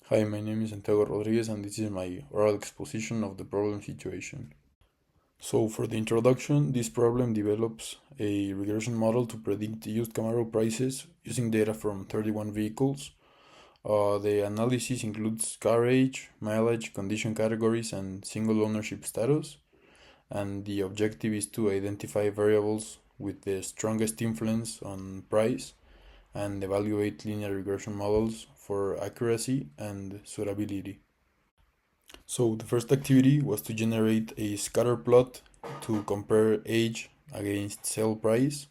Hi, my name is Santiago Rodriguez and this is my oral exposition of the problem situation. So for the introduction, this problem develops a regression model to predict used Camaro prices using data from 31 vehicles. The analysis includes car age, mileage, condition categories, and single ownership status. And the objective is to identify variables with the strongest influence on price and evaluate linear regression models for accuracy and suitability. So the first activity was to generate a scatter plot to compare age against sale price.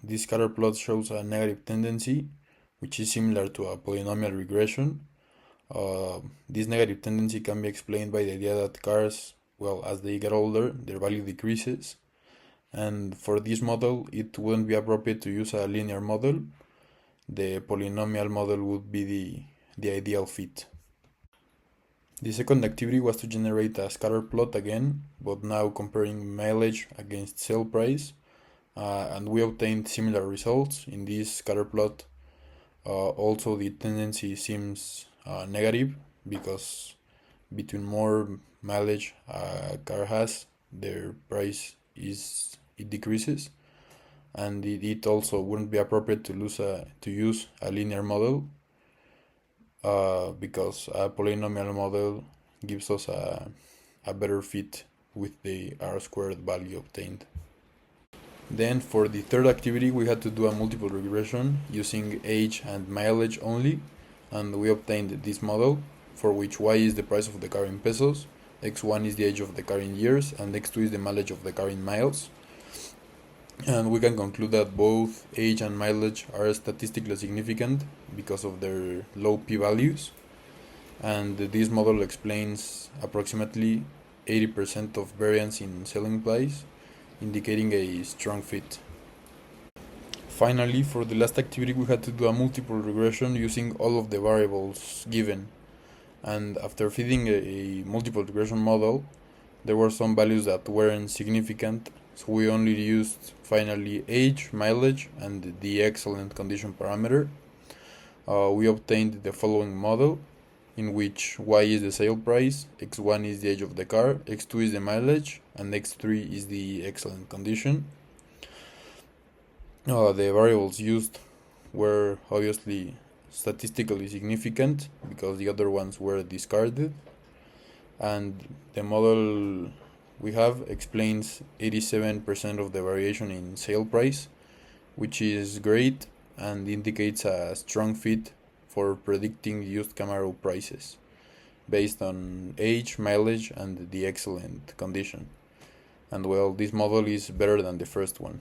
This scatter plot shows a negative tendency, which is similar to a polynomial regression. This negative tendency can be explained by the idea that cars, well, as they get older, their value decreases. And for this model, it wouldn't be appropriate to use a linear model. The polynomial model would be the ideal fit. The second activity was to generate a scatter plot again, but now comparing mileage against sale price, and we obtained similar results. In this scatter plot, also the tendency seems negative because between more mileage a car has, their price it decreases, and it also wouldn't be appropriate to use a linear model because a polynomial model gives us a better fit with the r squared value obtained. Then for the third activity we had to do a multiple regression using age and mileage only, and we obtained this model for which y is the price of the car in pesos, x1 is the age of the car in years, and x2 is the mileage of the car in miles. And we can conclude that both age and mileage are statistically significant because of their low p-values, and this model explains approximately 80% of variance in selling price, indicating a strong fit. Finally, for the last activity we had to do a multiple regression using all of the variables given, and after feeding a multiple regression model there were some values that weren't significant, so we only used finally age, mileage, and the excellent condition parameter. We obtained the following model, in which y is the sale price, x1 is the age of the car, x2 is the mileage, and x3 is the excellent condition. The variables used were obviously statistically significant because the other ones were discarded, and the model we have explains 87% of the variation in sale price, which is great and indicates a strong fit for predicting used Camaro prices based on age, mileage, and the excellent condition. And well, this model is better than the first one.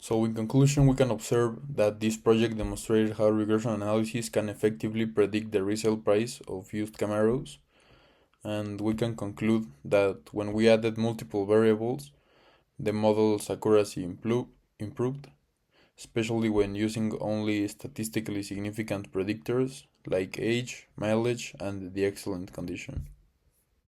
So in conclusion, we can observe that this project demonstrated how regression analysis can effectively predict the resale price of used Camaros, and we can conclude that when we added multiple variables, the model's accuracy improved, especially when using only statistically significant predictors like age, mileage, and the excellent condition.